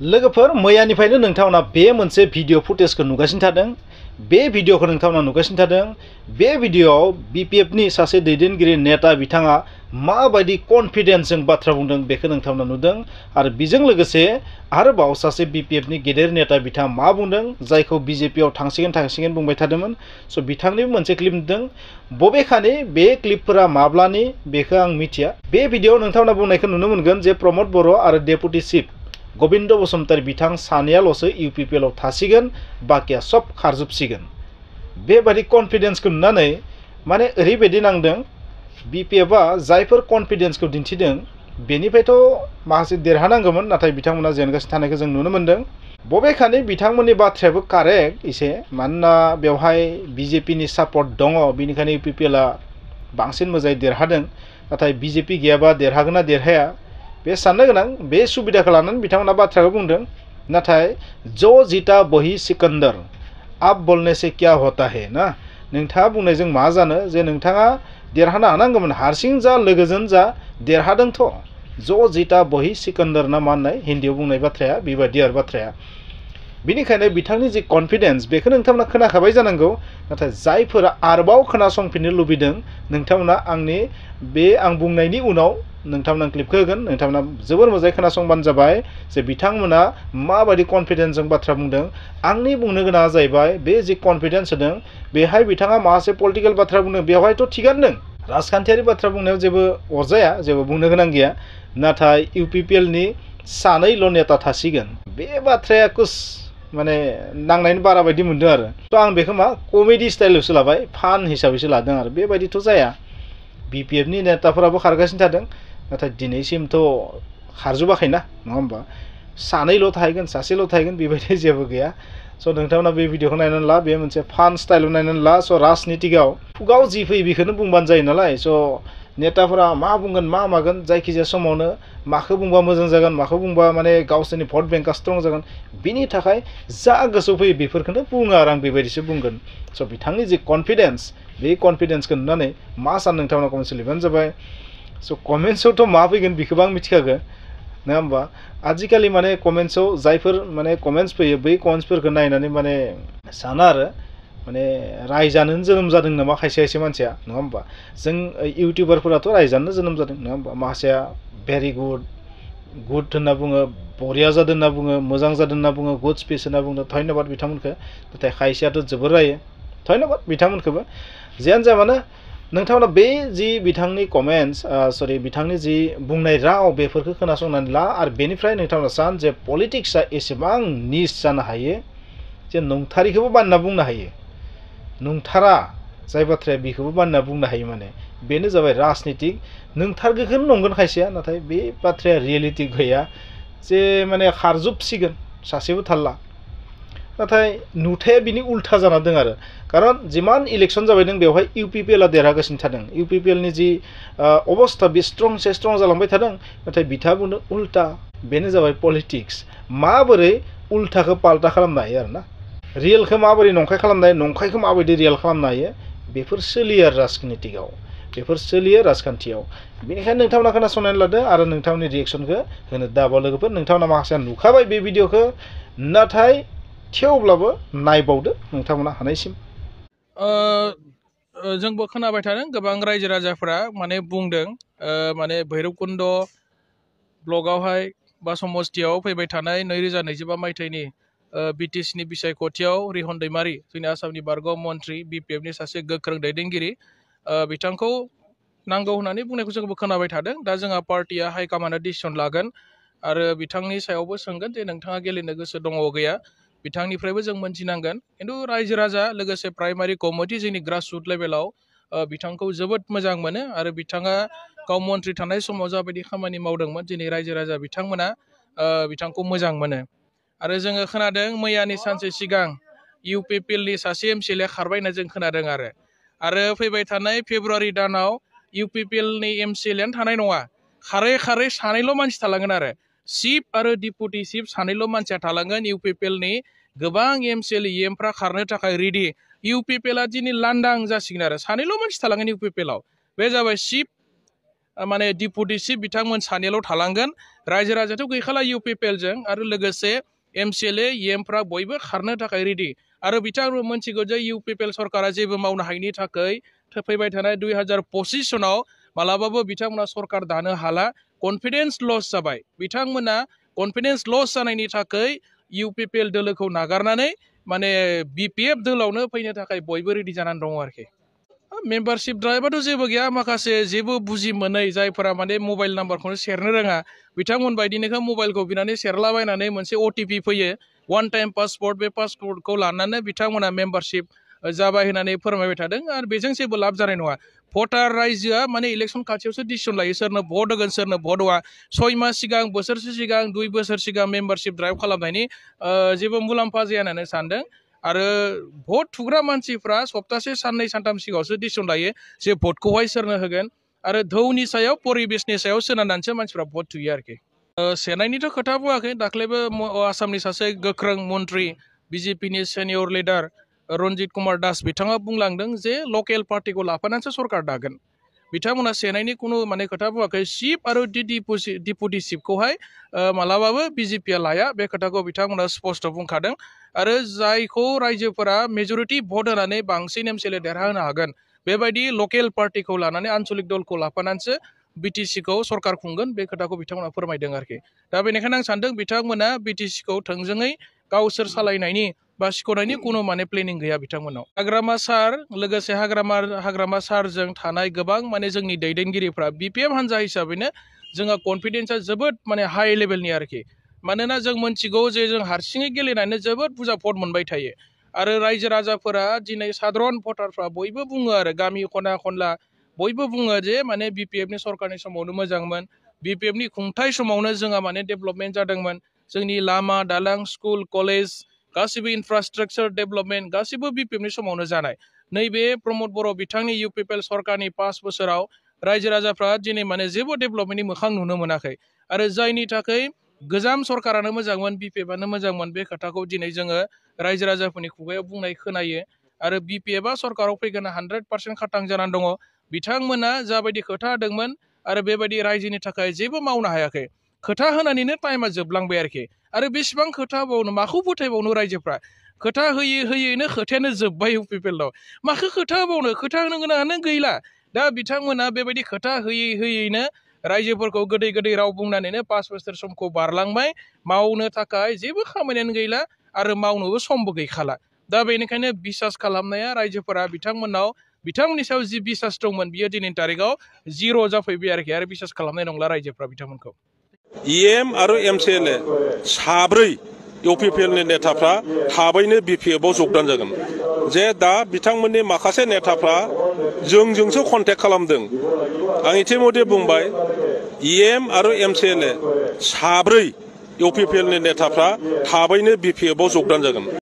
लोगोफोर मैयानिफ्रायनो नोंथांमोना बे मोनसे भिडिअ फुटेजखौ नुगासिनो थादों। बे भिडिअखौ नोंथांमोना नुगासिनो थादों। बे भिडिअआव बीपीएफनि सासे दैदेनगिरि नेता बिथाङा माबायदि कन्फिडेन्सजों बाथ्रा बुंदों बेखौ नोंथांमोना नुदों। आरो बेजों लोगोसे आरोबाव सासे बीपीएफनि गेदेर नेता बिथाङा मा बुंदों, जायखौ बीजेपीआव थांसिगोन बुंबाय थादोंमोन। स' बिथांनिबो मोनसे क्लिप नुदों। बबेखानि बे क्लिपफोरा माब्लानि बेखौ आं मिथिया। बे भिडिअआव नोंथांमोना बुंनायखौ नुनो मोनगोन जे प्रमद बर' आरो डेपुटि चिफ गोविंद बसुमतारी बिथां सानैयाल'सो इउपिपिएलआव थासिगोन, बाकिया सब खारजोबसिगोन। बेबादि कन्फिडेन्सखौ नुनानै माने ओरैबायदि नांदों, बीपीएफआ जायफोर कन्फिडेन्सखौ दिन्थिदों बेनिफ्रायथ' माखासे देरहानांगौमोन, नाथाय बिथांमोना जेनगासिनो थानायखौ जों नुनो मोन्दों। बबेखानि बिथांमोननि बाथ्रायाबो कारेक्ट एसे, मानोना बेवहाय बीजेपीनि सापर्ट दङ, बेनिखायनो इउपिपिएलआ बांसिन मोजाङै देरहादों। नाथाय बीजेपी गैयाबा देरहागोन ना देरहाया बे साननो गोनां। बे सुबिदाखौ लानानै बिथांमोना बाथ्राखौ बुंदों। नाथाय जो जीता वही सिकंदर, आप बोलने से क्या होता है ना, नोंथाङा बुंनायजों मा जानो, जे नोंथाङा देरहानो हानांगौमोन, हारसिं जा लोगोजों जा देरहादोंथ'। जो जीता वही सिकंदर ना मा होननाय हिन्दीआव बुंनाय बाथ्राया बेबायदि आरो बाथ्राया। बिनिखायनो बिथांनि जि कन्फिडेन्स बेखौ नोंथांमोना खोनाखाबाय जानांगौ। नाथाय जायफोरा आरोबाव खोनासंफिननो लुबैदों, नोंथांमोना आंनि बे आं बुंनायनि उनाव नोंथांमोना क्लिपखौ होगोन। नोंथांमोना जोबोर मोजाङै खोनासंबानो जाबाय जे बिथांमोना माबायदि कन्फिडेन्सजों बाथ्रा बुंदों। आंनि बुंनो गोनाङा जाहैबाय बे जि कन्फिडेन्स होदों बेहाय बिथाङा माखासे पलिटिकेल बाथ्रा बुंदों, बेवहायथ' थिगानो दं। राजखान्थियारि बाथ्रा बुंनायाव जेबो अरजाया, जेबो बुंनो गोनां गैया। नाथाय इउपिपिएलनि सानैल' नेता थासिगोन, बे बाथ्राया कुछ माने नांनायनि बारा बायदि मोनदों आरो। थ' आं बेखौ मा कमेडि स्टाइलावसो लाबाय, फान हिसाबैसो लादों आरो। बेबायदिथ' जाया। बीपीएफनि नेताफोराबो खारगासिनो थादों, नाथाय दिनैसिमथ' खारजोबाखैना, नङा होमबा? सानैल' थाहैगोन, सासेल' थाहैगोन, बेबायदि जेबो गैया। स' नोंथांमोना बे भिडिअखौ नायनानै ला, बे मोनसे फान स्टाइलाव नायनानै ला। स' राजनितिकआव खुगाव जि फैयो बेखौनो बुंबानो जायो नालाय। स' नेताफोरा मा बुंगोन मा मागोन, जायखिजाया समावनो माखौ बुंबा मोजां जागोन, माखौ बुंबा माने गावसोरनि भट बेंकआ स्ट्रं जागोन, बिनि थाखाय जा गोसोआव फैयो बेफोरखौनो बुङो आरो। आं बेबायदिसो बुंगोन। स' बिथांनि जि कन्फिडेन्स, बे कन्फिडेन्सखौ नुनानै मा सानो नोंथांमोना कमेन्ट्स लिरबानो जाबाय। स' कमेन्ट्सआवथ' मा फैगोन बेखौबो आं मिथिखागौ, नङा होमबा? आजिखालि माने कमेन्ट्सआव जायफोर माने कमेन्ट्स फैयो, बै कमेन्ट्सफोरखौ नायनानै माने सानो आरो माने रायजानोनो जोनोम जादों नामा खायसे खायसे मानसिया, नङा होमबा? जों इउटिउबारफोराथ' रायजानो जोनोम जादों, नङा होमबा? माखासेया भेरि गुड होनना बुङो, बरिया जादों होनना बुङो, मोजां जादों होनना बुङो, गुड स्पिच होनना बुङो। धन्यबाद बिथांमोनखौ। नाथाय खायसेयाथ' जोबोर रायो, धन्यबाद बिथांमोनखौबो। जियानो जा मानो नोंथांमोना बे जि बिथांनि कमेन्ट्स, बिथांनि जि बुंनाय राव, बेफोरखौ खोनासंनानै ला। आरो बेनिफ्राय नोंथांमोना सान जे पलिटिक्सआ एसेबां निच जानो हायो जे नंथारिखौबो बानायना बुंनो हायो। नंथारा जाय बाथ्राया बेखौबो बानायना बुंनो हायो। माने बेनो जाबाय राजनितिक। नोंथारगौखौनो नंगोन खायसेया, नाथाय बे बाथ्राया रियेलिटि गैया जे माने खारजोबसिगोन, सासेबो थारला। नाथाय नुथाया बिनि उल्था जाना दं आरो। खारन जिमान इलेक्सन जाबाय दं बेवहाय इउपिपिएलआ देरहागासिनो थादों। इउपिपिएलनि जि अबस्था बे स्ट्रं जालांबाय थादों। नाथाय बिथाङा बुंदों उल्टा। बेनो जाबाय पलिटिक्स। माबोरै उल्टाखौ पाल्टा खालामनो हायो आरो ना, रियेलखौ माबोरै नंखाय खालामनो हायो, नंखायखौ माबायदि रियेल खालामनो हायो, बेफोर सोलियो आरो राजनितिकआव, बेफोर सोलियो राजखान्थियाव। बेनिखायनो नोंथांमोना खोनासंनानै लादो आरो नोंथांमोननि रिएक्सनखौ होनो दाबाव लोगोफोर। नोंथांमोना माखासे नुखाबाय बे भिडिअखौ, नाथाय थेवब्लाबो नायबावदो नोंथांमोना हानायसिम। जोंबो खोनाबाय थादों गोबां रायजो राजाफोरा माने बुंदों, माने भैरबकुन्द ब्लकआवहाय बा समस्तियाव फैबाय थानाय 2025 मायथाइनि बिटिसिनि बिसायख'थियाव रिहन दैमारि, जोंनि आसामनि बारग' मन्त्रि, बिपिएफनि सासे गोख्रों दैदेनगिरि, बिथांखौ नांगौ होननानै बुंनायखौ जोंबो खोनाबाय थादों। दा जोंहा पार्टिया हाइकामान्डआ डिसिसन लागोन आरो बिथांनि सायावबो सोंगोन जे नोंथाङा गेलेनो गोसो दङ गैया, बिथांनिफ्रायबो जों मोनथिनांगोन। खिन्थु रायजो राजा लोगोसे प्राइमारि कमिटि जोंनि ग्रासरुट लेभेलाव बिथांखौ जोबोद मोजां मोनो आरो बिथाङा गाव मन्त्रि थानाय समाव जाबायदि खामानि मावदोंमोन, दिनै रायजो राजा बिथांमोना बिथांखौ मोजां मोनो। आरो जोङो खोनादों मैयानि सानसे सिगां इउपिपिएलनि सासे एमसिएलए खारबाय होनना जों खोनादों आरो फैबाय थानाय फेब्रुवारि दानाव इउपिपिएलनि एमसिएलएआनो थानाय नङा, खारै खारै सानैल' मानसि थालांगोन आरो चिफ आरो डिपुटि चिफ सानैल' मानसिया थालांगोन। इउपिपिएलनि गोबां एमसिएलए एमफ्रा खारनो थाखाय रेडि। इउपिपिएलआ दिनै लांदां जासिगोन आरो सानैल' मानसि थालांगोन इउपिपिएलआव। बे जाबाय चिफ माने डिपुटि चिफ बिथांमोन सानैल' थालांगोन रायजो राजाथ' गैखाला UPPL जों आरो लोगोसे MCLA EMफ्रा बयबो खारनो थाखाय रेडि आरो बिथांमोन मोनथिगौ जे UPPL सरकारा जेबो मावनो हायैनि थाखाय फैबाय थानाय 2025 सनाव मालाबाबो बिथांमोना सरकार दानो हाला कनफिडेन्स लस जाबाय बिथांमोना कनफिडेन्स लस जानायनि थाखाय UPPL दोलोखौ नागारनानै माने BPF दोलावनो फैनो थाखाय बयबो रेडि जानानै दङ आरोखि मेम्बारशिप ड्राइभआथ' जेबो गैया माखासे जेबो बुजि मोनै जायफोरा माने मबाइल नाम्बारखौनो सेरनो रोङा बिथांमोन बायदिनोखा मबाइलखौ बिनानै सेरलाबायनानै मोनसे OTP फैयो वान टाइम पासवर्ड बे पासवर्डखौ लानानै बिथांमोना मेम्बारशिप जाबाय होननानै फोरमायबाय थादों आरो बेजों जेबो लाब जानाय नङा भटार रायजोआ माने इलेक्सन खाथियावसो डिसिसन लायो सोरनो भट होगोन सोरनो भट होआ 6 मास सिगां बोसोरसे सिगां 2 बोसोर सिगां मेम्बारशिप ड्राइभ खालामनायनि जेबो मुलाम्फा जाया होननानै सानदों आरो भट थुग्रा मानसिफ्रा सप्तासे साननै सानथाम सिगाङावसो डिसिसन लायो जे भटखौहाय सोरनो होगोन आरो धौनि सायाव परिबेसनि सायाव सोनारनानैसो मानसिफ्रा भट थुयो आरोखि सेनायनिथ' खोथा बुङाखै दाख्लैबो आसामनि सासे गोख्रों मन्त्रि BJPनि सेनियर लिडार रन्जित कुमार दास बिथाङा बुंलांदों जे लकेल पार्टिखौ लाफानानैसो सरकार दागोन बिथांमोना सेनायनि खुनु माने खोथा बुङाखै चिफ आरो डिपुटि चिफखौहाय मालाबाबो BJPआ लाया बे खोथाखौ बिथांमोना स्पष्ट बुंखादों आरो जायखौ रायजोफोरा मेजरिटि भट होनानै बांसिन MCLA देरहाहोनो हागोन बेबायदि लकेल पार्टिखौ लानानै आन्चलिक दलखौ लाफानानैसो BTCखौ सरकार खुंगोन बे खोथाखौ बिथांमोना फोरमायदों आरोखि दा बेनिखायनो आं सानदों बिथांमोना BTCखौ थोंजोङै गावसोर सालायनायनि बा सिख'नायनि खुनु माने प्लेनिं गैया बिथांमोनाव हाग्रामा सार लोगोसे हाग्रामा सारजों थानाय गोबां माने जोंनि दैदेनगिरिफ्रा BPF हान्जा हिसाबैनो जोंहा कनफिडेन्सआ जोबोद माने हाई लेभेलनि आरोखि मानोना जों मोनथिगौ जे जों हारसिङै गेलेनानै जोबोद बुरजा भट मोनबाय थायो आरो रायजो राजाफोरा दिनै साधारन भटारफ्रा बयबो बुङो आरो गामि खना खनला बयबो बुङो जे माने BPFनि सरकारनि समावनो मोजांमोन BPFनि खुंथाय समावनो जोंहा माने डेभेलपमेन्ट जादोंमोन जोंनि लामा दालां स्कुल कलेज गासिबो इनफ्रास्ट्राक्चार डेभेलपमेन्ट गासिबो BPFनि समावनो जानाय नैबे प्रमद बर' बिथांनि UPPL सरकारनि 5 बोसोराव रायजो राजाफ्रा दिनै माने जेबो डेभेलपमेन्टनि मोखां नुनो मोनाखै आरो जायनि थाखाय गोजाम सरकारानो मोजांमोन BPFआनो मोजांमोन बे खोथाखौ दिनै जोङो रायजो राजाफोरनि खुगायाव बुंनाय खोनायो आरो BPFआ सरकाराव फैगोन 100% खाथां जानानै दङ बिथांमोना जाबायदि खोथा होदोंमोन आरो बेबायदि रायजोनि थाखाय जेबो मावनो हायाखै खोथा होनानैनो टाइमा जोबलांबाय आरोखि आरो बेसेबां खोथा बावनो माखौ फोथायबावनो रायजोफ्रा खोथा होयैनो खोथायानो जोब्बाय UPPLआव माखौ खोथा बावनो खोथा होनो गोनाङानो गैला दा बिथांमोना बेबायदि खोथा होयैनो रायजोफोरखौ गोदै राव बुंनानैनो 5 बोसोर समखौ बारलांबाय मावनो थाखाय जेबो खामानियानो गैला आरो मावनोबो समबो गैखाला दा बेनिखायनो बिसास खालामनाया रायजोफोरा बिथांमोननि सायाव जि बिसास दंमोन बियो दिनैनि तारिखाव जिर' जाफैबाय आरोखि आरो बिसास खालामनाय नंला रायजोफ्रा बिथांमोनखौ EM आरो MCLA साब्रै UPPLनि नेताफ्रा थाबैनो BPFआव जगदान जागोन जे दा बिथांमोननि माखासे नेताफ्रा जोंजोंसो कन्टेक्ट खालामदों आं इतिमধ্যে बुंबाय EM आरो MCLA साब्रै UPPLनि नेताफ्रा थाबैनो BPFआव जगदान जागोन